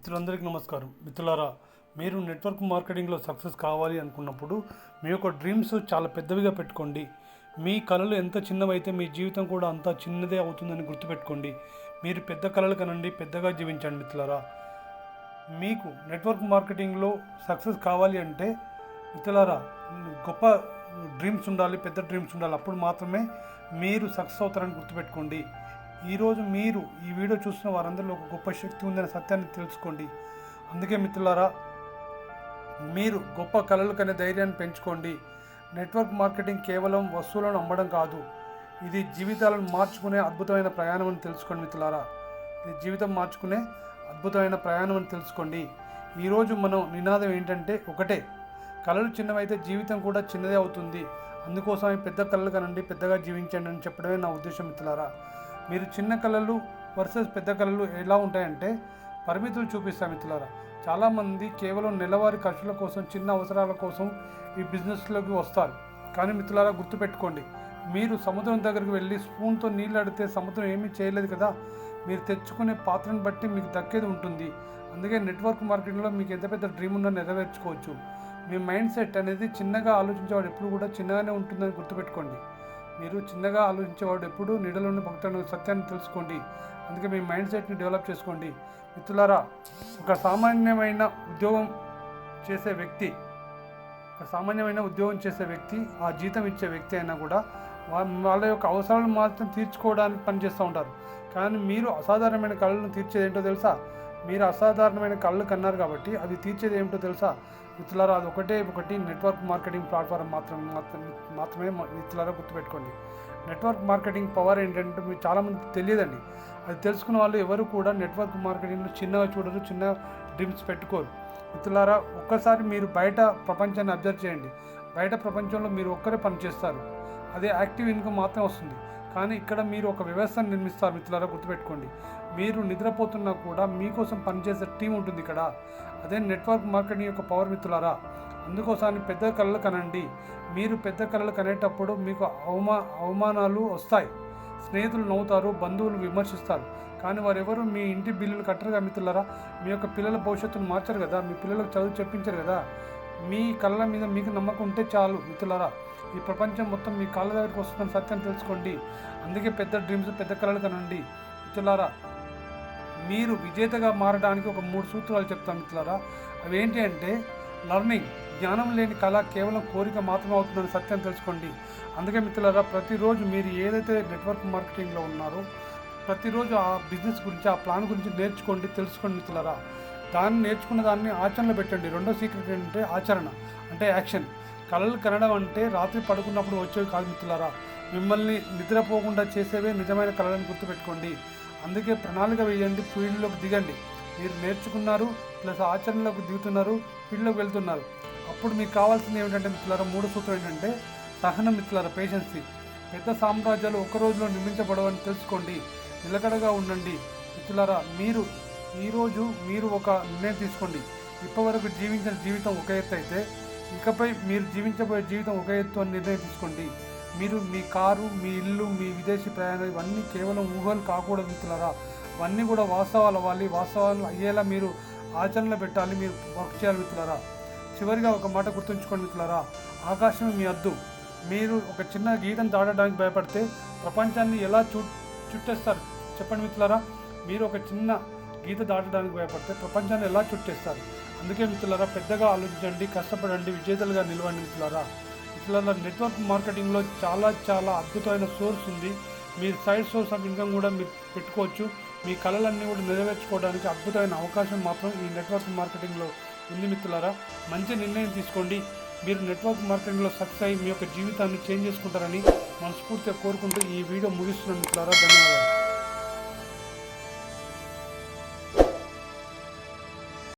మిత్రులందరికీ నమస్కారం. మిత్రులారా, మీరు నెట్వర్క్ మార్కెటింగ్లో సక్సెస్ కావాలి అనుకున్నప్పుడు మీ యొక్క డ్రీమ్స్ చాలా పెద్దవిగా పెట్టుకోండి. మీ కళలు ఎంత చిన్నవైతే మీ జీవితం కూడా అంత చిన్నదే అవుతుందని గుర్తుపెట్టుకోండి. మీరు పెద్ద కళలు కనండి, పెద్దగా జీవించండి. మిత్రులారా, మీకు నెట్వర్క్ మార్కెటింగ్లో సక్సెస్ కావాలి అంటే మిత్రులారా, గొప్ప డ్రీమ్స్ ఉండాలి, పెద్ద డ్రీమ్స్ ఉండాలి. అప్పుడు మాత్రమే మీరు సక్సెస్ అవుతారని గుర్తుపెట్టుకోండి. ఈరోజు మీరు ఈ వీడియో చూసిన వారందరిలో ఒక గొప్ప శక్తి ఉందనే సత్యాన్ని తెలుసుకోండి. అందుకే మిత్రులారా, మీరు గొప్ప కళలు కనే ధైర్యాన్ని పెంచుకోండి. నెట్వర్క్ మార్కెటింగ్ కేవలం వస్తువులను అమ్మడం కాదు, ఇది జీవితాలను మార్చుకునే అద్భుతమైన ప్రయాణం అని తెలుసుకోండి. మిత్రులారా, ఇది జీవితం మార్చుకునే అద్భుతమైన ప్రయాణం అని తెలుసుకోండి. ఈరోజు మనం నినాదం ఏంటంటే ఒకటే, కళలు చిన్నవైతే జీవితం కూడా చిన్నదే అవుతుంది. అందుకోసమే పెద్ద కళలు కనండి, పెద్దగా జీవించండి అని చెప్పడమే నా ఉద్దేశం. మిత్రులారా, మీరు చిన్న కళలు వర్సెస్ పెద్ద కళలు ఎలా ఉంటాయంటే పరిమితులు చూపిస్తాయి. మిత్రులారా, చాలామంది కేవలం నెలవారీ ఖర్చుల కోసం, చిన్న అవసరాల కోసం ఈ బిజినెస్లోకి వస్తారు. కానీ మిత్రులారా, గుర్తుపెట్టుకోండి, మీరు సముద్రం దగ్గరికి వెళ్ళి స్పూన్తో నీళ్ళు అడిగితే సముద్రం ఏమీ చేయలేదు కదా. మీరు తెచ్చుకునే పాత్రను బట్టి మీకు దక్కేది ఉంటుంది. అందుకే నెట్వర్క్ మార్కెటింగ్లో మీకు ఎంత పెద్ద డ్రీమ్ ఉన్నా నెరవేర్చుకోవచ్చు. మీ మైండ్ సెట్ అనేది చిన్నగా ఆలోచించేవాడు ఎప్పుడు కూడా చిన్నగానే ఉంటుందని గుర్తుపెట్టుకోండి. మీరు చిన్నగా ఆలోచించేవాడు ఎప్పుడు నీడలోని భక్తులను సత్యాన్ని తెలుసుకోండి. అందుకే మీ మైండ్ సెట్ని డెవలప్ చేసుకోండి. మిత్రులారా, ఒక సామాన్యమైన ఉద్యోగం చేసే వ్యక్తి ఆ జీతం ఇచ్చే వ్యక్తి అయినా కూడా వాళ్ళ యొక్క అవసరాలను మాత్రం తీర్చుకోవడానికి పనిచేస్తూ ఉంటారు. కానీ మీరు అసాధారణమైన కళలను తీర్చేది ఏంటో తెలుసా? మీరు అసాధారణమైన కళలు కన్నారు కాబట్టి అవి తీర్చేది ఏమిటో తెలుసా? మిత్రులారా, అది ఒకటి నెట్వర్క్ మార్కెటింగ్ ప్లాట్ఫామ్ మాత్రమే. మిత్రులారా, గుర్తుపెట్టుకోండి, నెట్వర్క్ మార్కెటింగ్ పవర్ ఏంటంటే మీకు చాలామంది తెలియదండి. అది తెలుసుకున్న వాళ్ళు ఎవరు కూడా నెట్వర్క్ మార్కెటింగ్లో చిన్నగా చూడరు, చిన్న డ్రీమ్స్ పెట్టుకోరు. మిత్రులారా, ఒక్కసారి మీరు బయట ప్రపంచాన్ని అబ్జర్వ్ చేయండి. బయట ప్రపంచంలో మీరు ఒక్కరే పనిచేస్తారు, అదే యాక్టివ్ ఇన్కమ్ మాత్రం వస్తుంది. కానీ ఇక్కడ మీరు ఒక వ్యవస్థను నిర్మిస్తారు. మిత్రులారా, గుర్తుపెట్టుకోండి, మీరు నిద్రపోతున్నా కూడా మీకోసం పనిచేసే టీం ఉంటుంది ఇక్కడ. అదే నెట్వర్క్ మార్కెటింగ్ యొక్క పవర్. మిత్రులారా, అందుకోసాన్ని పెద్ద కళలు కనండి. మీరు పెద్ద కళలు కనేటప్పుడు మీకు అవమానాలు వస్తాయి, స్నేహితులు నవ్వుతారు, బంధువులు విమర్శిస్తారు. కానీ వారెవరు మీ ఇంటి బిల్లులు కట్టరుగా. మిత్రులారా, మీ యొక్క పిల్లల భవిష్యత్తును మార్చరు కదా, మీ పిల్లలకు చదువు చెప్పించరు కదా. మీ కళ్ళ మీద మీకు నమ్మకం ఉంటే చాలు. మిత్రులారా, ఈ ప్రపంచం మొత్తం మీ కాళ్ళ దగ్గరికి వస్తుందని సత్యాన్ని తెలుసుకోండి. అందుకే పెద్ద డ్రీమ్స్, పెద్ద కళలు కనండి. మిత్రులారా, మీరు విజేతగా మారడానికి ఒక 3 సూత్రాలు చెప్తాను. మిత్రులారా, అవి ఏంటి అంటే లర్నింగ్, జ్ఞానం లేని కళ కేవలం కోరిక మాత్రమే అవుతుందని సత్యం తెలుసుకోండి. అందుకే మిత్రులారా, ప్రతిరోజు మీరు ఏదైతే నెట్వర్క్ మార్కెటింగ్లో ఉన్నారో ప్రతిరోజు ఆ బిజినెస్ గురించి, ఆ ప్లాన్ గురించి నేర్చుకోండి, తెలుసుకోండి. మిత్రులారా, దాన్ని నేర్చుకున్న దాన్ని ఆచరణలో పెట్టండి. రెండో సీక్రెట్ ఏంటంటే ఆచరణ, అంటే యాక్షన్. కళలు కనడం అంటే రాత్రి పడుకున్నప్పుడు వచ్చేవి కాదు. మిత్రులారా, మిమ్మల్ని నిద్రపోకుండా చేసేవే నిజమైన కళలను గుర్తుపెట్టుకోండి. అందుకే ప్రణాళిక వేయండి, ఫీల్డ్లోకి దిగండి. మీరు నేర్చుకున్నారు ప్లస్ ఆచరణలోకి దిగుతున్నారు, ఫీల్డ్లోకి వెళ్తున్నారు. అప్పుడు మీకు కావాల్సింది ఏమిటంటే మిత్రులారా, 3 సూత్రం ఏంటంటే సహనం. మిత్రులారా, పేషెన్సీ. పెద్ద సామ్రాజ్యాలు ఒక్క రోజులో నిర్మించబడవని తెలుసుకోండి. నిలకడగా ఉండండి. మిత్రులారా, ఈరోజు మీరు ఒక నిర్ణయం తీసుకోండి. ఇప్పటివరకు జీవించిన జీవితం ఒక ఎత్తు అయితే ఇకపై మీరు జీవించబోయే జీవితం ఒక ఎత్తు అని నిర్ణయం తీసుకోండి. మీరు మీ కారు, మీ ఇల్లు, మీ విదేశీ ప్రయాణం ఇవన్నీ కేవలం ఊహలు కాకూడదు. మిత్రులారా, ఇవన్నీ కూడా వాస్తవాలు అవ్వాలి. వాస్తవాలు అయ్యేలా మీరు ఆచరణలో పెట్టాలి, మీరు వర్క్ చేయాలి. మిత్రులారా, చివరిగా ఒక మాట గుర్తుంచుకోండి. మిత్రులారా, ఆకాశం మీ హద్దు. మీరు ఒక చిన్న గీతను దాటడానికి భయపడితే ప్రపంచాన్ని ఎలా చుట్టేస్తారు చెప్పండి. మిత్రులారా, మీరు ఒక చిన్న గీత దాటడానికి భయపడితే ప్రపంచాన్ని ఎలా చుట్టేస్తారు? అందుకే మిత్రులారా, పెద్దగా ఆలోచించండి, కష్టపడండి, విజేతలుగా నిలవండి. మిత్రులారా, నెట్వర్క్ మార్కెటింగ్లో చాలా అద్భుతమైన సోర్స్ ఉంది. మీ సైడ్ సోర్స్ ఆఫ్ ఇన్కమ్ కూడా మీరు పెట్టుకోవచ్చు. మీ కళలన్నీ కూడా నెరవేర్చుకోవడానికి అద్భుతమైన అవకాశం మాత్రం ఈ నెట్వర్క్ మార్కెటింగ్లో ఉంది. మిత్రులారా, మంచి నిర్ణయం తీసుకోండి. మీరు నెట్వర్క్ మార్కెటింగ్లో సక్సెస్ అయ్యి మీ యొక్క జీవితాన్ని చేంజ్ చేసుకుంటారని మనస్ఫూర్తిగా కోరుకుంటూ ఈ వీడియో ముగిస్తున్నాను. మిత్రులారా, ధన్యవాదాలు.